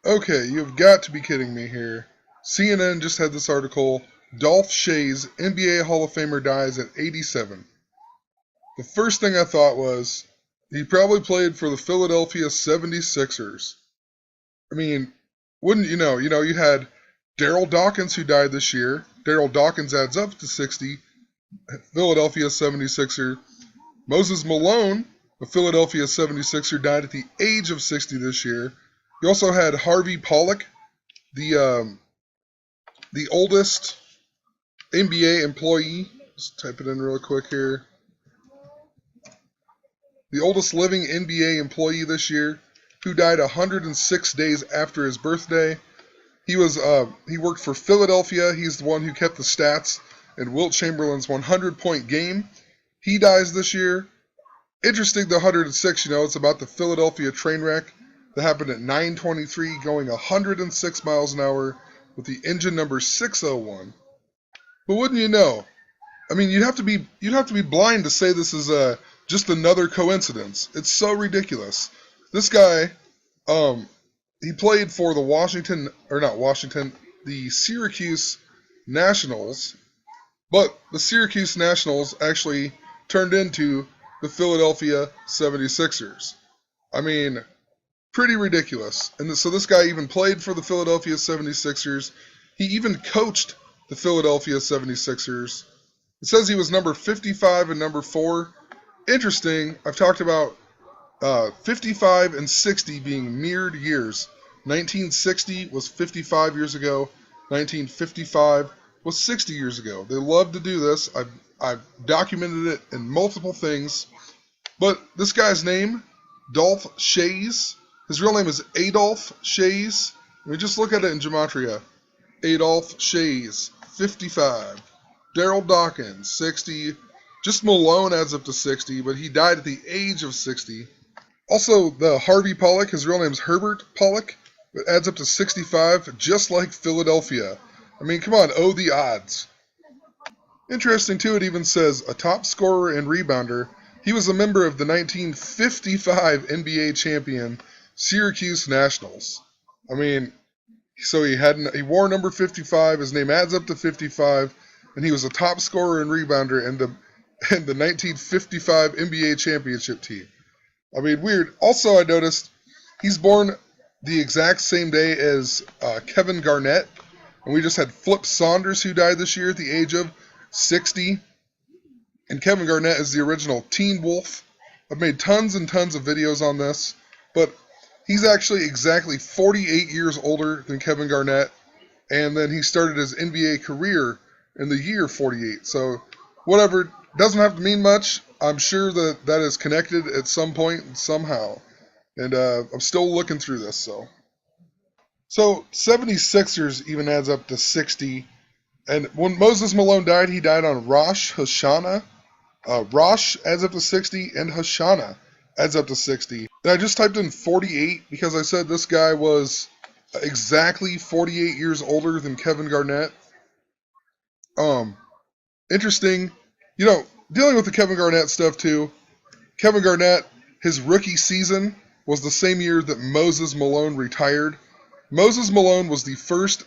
Okay, you've got to be kidding me here. CNN just had this article. Dolph Schayes, NBA Hall of Famer, dies at 87. The first thing I thought was he probably played for the Philadelphia 76ers. I mean, wouldn't you know? You had Daryl Dawkins who died this year. Daryl Dawkins adds up to 60. Philadelphia 76er. Moses Malone, a Philadelphia 76er, died at the age of 60 this year. You also had Harvey Pollock, the oldest NBA employee. Just type it in real quick here. The oldest living NBA employee this year, who died 106 days after his birthday. He worked for Philadelphia. He's the one who kept the stats in Wilt Chamberlain's 100-point game. He dies this year. Interesting, the 106, it's about the Philadelphia train wreck that happened at 9:23, going 106 miles an hour with the engine number 601. But wouldn't you know? I mean, you'd have to be blind to say this is just another coincidence. It's so ridiculous. This guy, he played for the Syracuse Nationals, but the Syracuse Nationals actually turned into the Philadelphia 76ers. I mean, pretty ridiculous. And so this guy even played for the Philadelphia 76ers. He even coached the Philadelphia 76ers. It says he was number 55 and number 4. Interesting. I've talked about 55 and 60 being mirrored years. 1960 was 55 years ago. 1955 was 60 years ago. They love to do this. I've documented it in multiple things. But this guy's name, Dolph Schayes, his real name is Adolph Schayes. Let me just look at it in gematria. Adolph Schayes, 55. Daryl Dawkins, 60. Just Malone adds up to 60, but he died at the age of 60. Also, the Harvey Pollock, his real name is Herbert Pollock, but adds up to 65, just like Philadelphia. I mean, come on, the odds. Interesting, too, it even says a top scorer and rebounder. He was a member of the 1955 NBA champion Syracuse Nationals. I mean, so he wore number 55. His name adds up to 55, and he was a top scorer and rebounder in the 1955 NBA championship team. I mean, weird. Also, I noticed he's born the exact same day as Kevin Garnett, and we just had Flip Saunders who died this year at the age of 60. And Kevin Garnett is the original Teen Wolf. I've made tons and tons of videos on this, but he's actually exactly 48 years older than Kevin Garnett, and then he started his NBA career in the year 48. So, whatever, doesn't have to mean much. I'm sure that is connected at some point somehow, and I'm still looking through this. So 76ers even adds up to 60, and when Moses Malone died, he died on Rosh Hashanah. Rosh adds up to 60, and Hashanah adds up to 60. And I just typed in 48 because I said this guy was exactly 48 years older than Kevin Garnett. Interesting. Dealing with the Kevin Garnett stuff too. Kevin Garnett, his rookie season was the same year that Moses Malone retired. Moses Malone was the first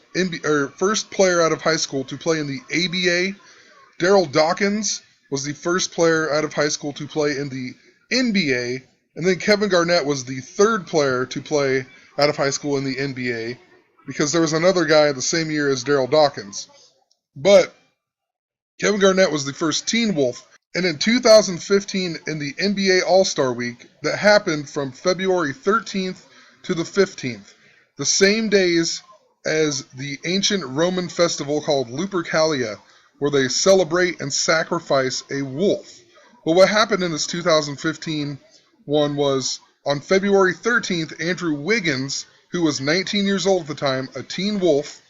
player out of high school to play in the ABA. Daryl Dawkins was the first player out of high school to play in the NBA, and then Kevin Garnett was the third player to play out of high school in the NBA, because there was another guy the same year as Daryl Dawkins. But Kevin Garnett was the first Teen Wolf, and in 2015 in the NBA All-Star Week that happened from February 13th to the 15th, the same days as the ancient Roman festival called Lupercalia, where they celebrate and sacrifice a wolf. But what happened in this 2015 one was on February 13th, Andrew Wiggins, who was 19 years old at the time, a teen wolf,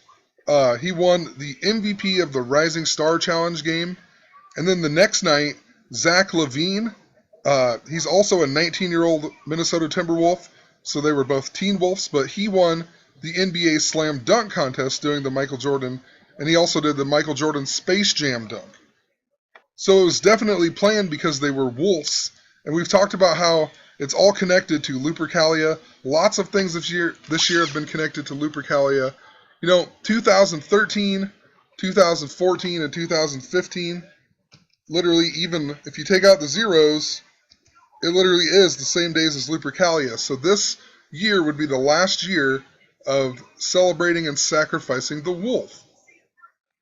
he won the MVP of the Rising Star Challenge game. And then the next night, Zach LaVine, he's also a 19-year-old Minnesota Timberwolf, so they were both teen wolves, but he won the NBA Slam Dunk Contest doing the Michael Jordan, and he also did the Michael Jordan Space Jam dunk. So it was definitely planned because they were wolves, and we've talked about how It's all connected to Lupercalia. Lots of things this year have been connected to Lupercalia. 2013, 2014, and 2015, literally, even if you take out the zeros, it literally is the same days as Lupercalia. So this year would be the last year of celebrating and sacrificing the wolf.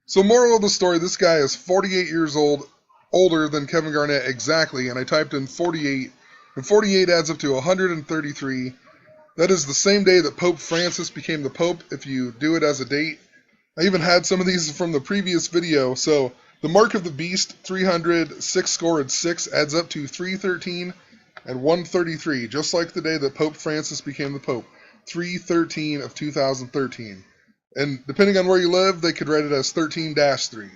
So moral of the story, this guy is 48 years old, older than Kevin Garnett exactly, and I typed in 48, and 48 adds up to 133. That is the same day that Pope Francis became the Pope, if you do it as a date. I even had some of these from the previous video. So the Mark of the Beast, 300, 6 scored 6, adds up to 313 and 133, just like the day that Pope Francis became the Pope, 313 of 2013. And depending on where you live, they could write it as 13-3.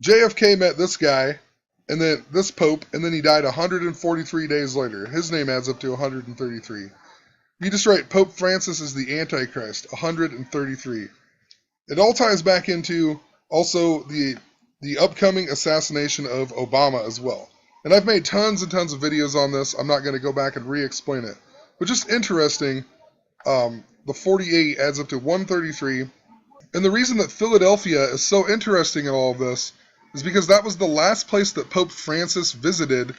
JFK met this guy, and then this Pope, and then he died 143 days later. His name adds up to 133. You just write Pope Francis is the Antichrist, 133. It all ties back into also the upcoming assassination of Obama as well. And I've made tons and tons of videos on this. I'm not going to go back and re-explain it. But just interesting, the 48 adds up to 133. And the reason that Philadelphia is so interesting in all of this is because that was the last place that Pope Francis visited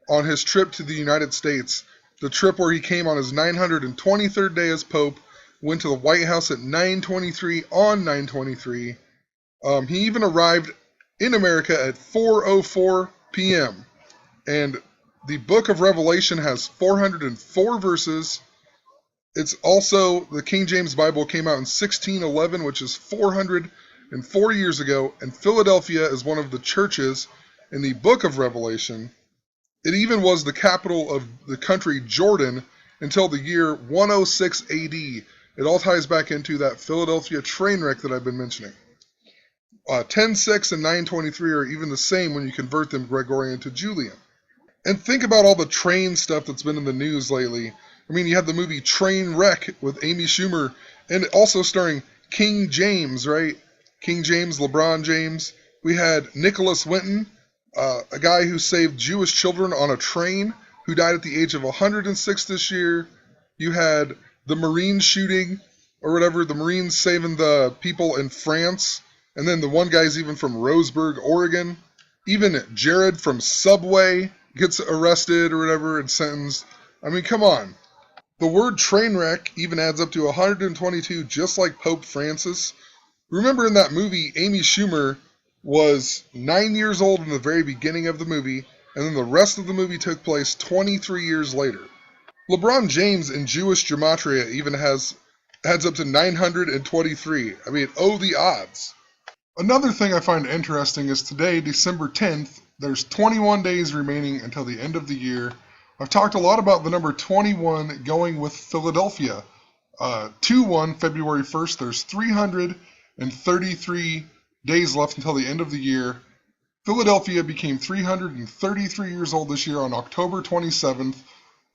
on his trip to the United States. The trip where he came on his 923rd day as Pope, went to the White House at 9:23 on 9:23. He even arrived in America at 4:04 p.m. And the book of Revelation has 404 verses. It's also, the King James Bible came out in 1611, which is 404 years ago, and Philadelphia is one of the churches in the book of Revelation. It even was the capital of the country Jordan until the year 106 AD. It all ties back into that Philadelphia train wreck that I've been mentioning. 10:6 and 9:23 are even the same when you convert them Gregorian to Julian. And think about all the train stuff that's been in the news lately. I mean, you had the movie Trainwreck with Amy Schumer, and also starring King James, right? King James, LeBron James. We had Nicholas Winton, a guy who saved Jewish children on a train, who died at the age of 106 this year. You had the Marine shooting, or whatever, the Marines saving the people in France. And then the one guy's even from Roseburg, Oregon. Even Jared from Subway gets arrested or whatever and sentenced. I mean, come on. The word train wreck even adds up to 122, just like Pope Francis. Remember in that movie, Amy Schumer was 9 years old in the very beginning of the movie, and then the rest of the movie took place 23 years later. LeBron James in Jewish gematria even adds up to 923. I mean, oh, the odds. Another thing I find interesting is today, December 10th, there's 21 days remaining until the end of the year. I've talked a lot about the number 21 going with Philadelphia. 2-1, February 1st, there's 333 days left until the end of the year. Philadelphia became 333 years old this year on October 27th,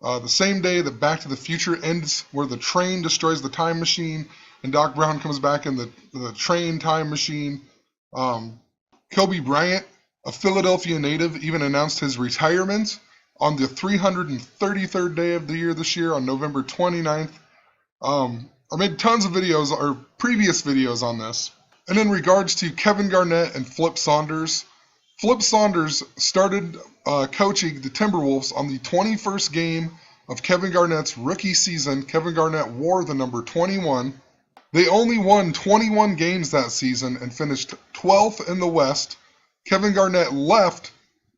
the same day that Back to the Future ends, where the train destroys the time machine and Doc Brown comes back in the train time machine. Kobe Bryant, a Philadelphia native, even announced his retirement on the 333rd day of the year this year on November 29th. I made tons of videos, or previous videos on this. And in regards to Kevin Garnett and Flip Saunders started coaching the Timberwolves on the 21st game of Kevin Garnett's rookie season. Kevin Garnett wore the number 21. They only won 21 games that season and finished 12th in the West. Kevin Garnett left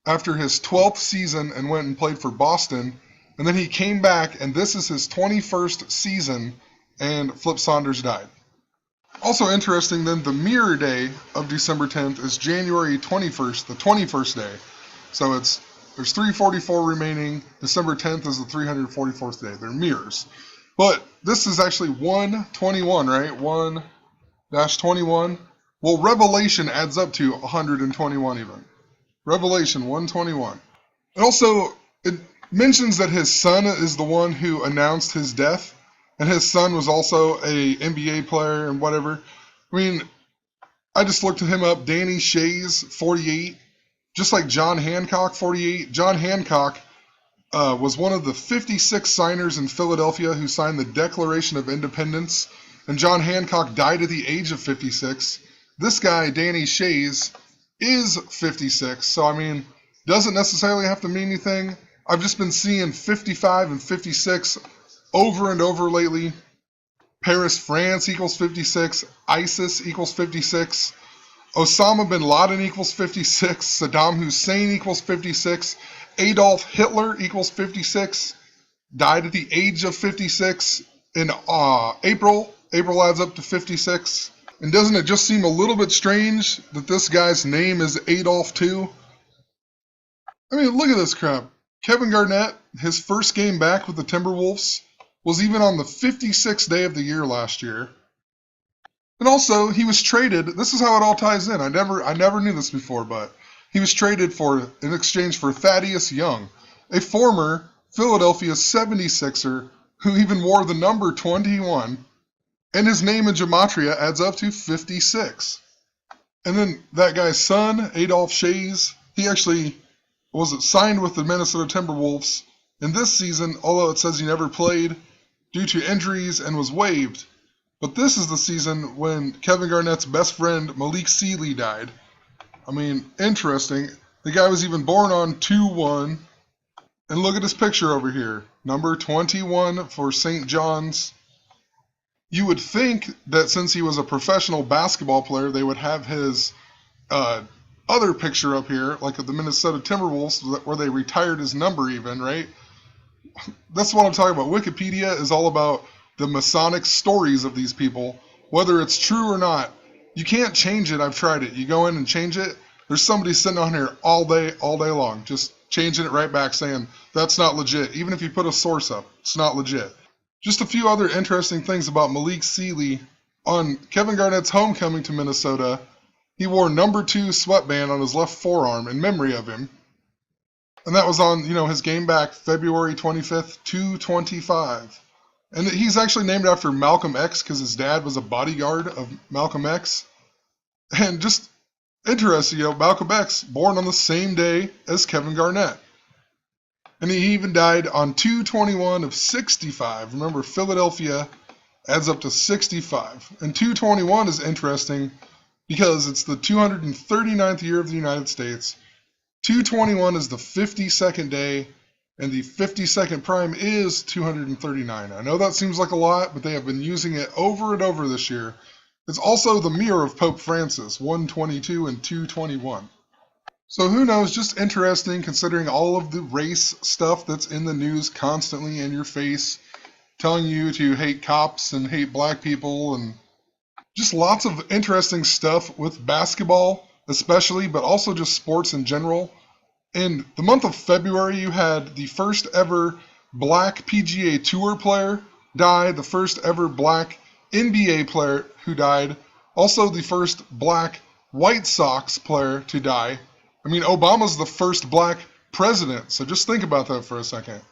after his 12th season and went and played for Boston. And then he came back, and this is his 21st season, and Flip Saunders died. Also interesting then, the mirror day of December 10th is January 21st, the 21st day. So there's 344 remaining. December 10th is the 344th day. They're mirrors. But this is actually 121, right? 1-21. Well, Revelation adds up to 121 even. Revelation 121. And also, it mentions that his son is the one who announced his death. And his son was also a NBA player and whatever. I mean, I just looked him up. Dolph Schayes, 48. Just like John Hancock, 48. John Hancock was one of the 56 signers in Philadelphia who signed the Declaration of Independence, and John Hancock died at the age of 56. This guy, Dolph Schayes, is 56, so I mean, doesn't necessarily have to mean anything. I've just been seeing 55 and 56 over and over lately. Paris, France equals 56. ISIS equals 56. Osama bin Laden equals 56. Saddam Hussein equals 56. Adolf Hitler equals 56. Died at the age of 56 in April. April adds up to 56. And doesn't it just seem a little bit strange that this guy's name is Adolf too? I mean, look at this crap. Kevin Garnett, his first game back with the Timberwolves, was even on the 56th day of the year last year. And also, he was traded. This is how it all ties in. I never knew this before, but he was traded in exchange for Thaddeus Young, a former Philadelphia 76er who even wore the number 21, and his name in gematria adds up to 56. And then that guy's son, Dolph Schayes, he actually was signed with the Minnesota Timberwolves in this season, although it says he never played due to injuries and was waived. But this is the season when Kevin Garnett's best friend, Malik Sealy, died. I mean, interesting. The guy was even born on 2/1. And look at his picture over here. Number 21 for St. John's. You would think that since he was a professional basketball player, they would have his other picture up here, like of the Minnesota Timberwolves, where they retired his number even, right? That's what I'm talking about. Wikipedia is all about the Masonic stories of these people, whether it's true or not. You can't change it. I've tried it. You go in and change it. There's somebody sitting on here all day long, just changing it right back, saying that's not legit. Even if you put a source up, it's not legit. Just a few other interesting things about Malik Sealy. On Kevin Garnett's homecoming to Minnesota, he wore number 2 sweatband on his left forearm in memory of him. And that was on, his game back February 25th, 225. And he's actually named after Malcolm X because his dad was a bodyguard of Malcolm X. And just interesting, Malcolm X, born on the same day as Kevin Garnett. And he even died on 2/21 of 65. Remember, Philadelphia adds up to 65. And 2/21 is interesting because it's the 239th year of the United States. 2/21 is the 52nd day, and the 52nd prime is 239. I know that seems like a lot, but they have been using it over and over this year. It's also the mirror of Pope Francis, 122 and 221. So who knows, just interesting considering all of the race stuff that's in the news constantly in your face, telling you to hate cops and hate black people, and just lots of interesting stuff with basketball especially, but also just sports in general. In the month of February, you had the first ever black PGA Tour player die, the first ever black NBA player who died, also the first black White Sox player to die. I mean, Obama's the first black president, so just think about that for a second.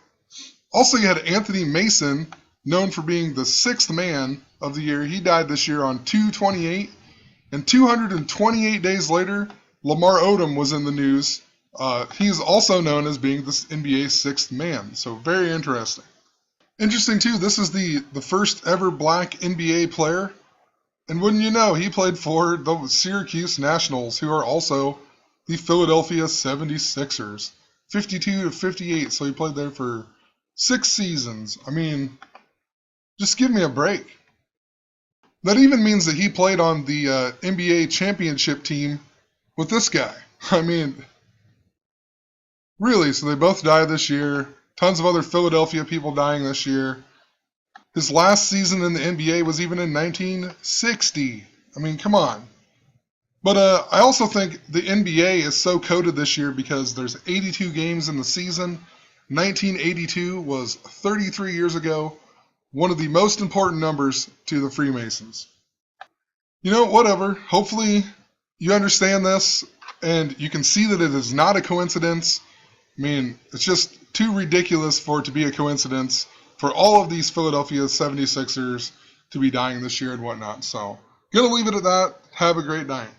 Also, you had Anthony Mason, known for being the 6th man of the year. He died this year on 2/28, and 228 days later, Lamar Odom was in the news. He's also known as being the NBA's 6th man, so very interesting. Interesting, too, this is the first ever black NBA player, and wouldn't you know, he played for the Syracuse Nationals, who are also the Philadelphia 76ers, 52 to 58, so he played there for 6 seasons. I mean, just give me a break. That even means that he played on the NBA championship team with this guy. I mean, really, so they both died this year. Tons of other Philadelphia people dying this year. His last season in the NBA was even in 1960. I mean, come on. But I also think the NBA is so coded this year because there's 82 games in the season. 1982 was 33 years ago. One of the most important numbers to the Freemasons. Whatever. Hopefully you understand this and you can see that it is not a coincidence. I mean, it's just too ridiculous for it to be a coincidence for all of these Philadelphia 76ers to be dying this year and whatnot. So, gonna leave it at that. Have a great night.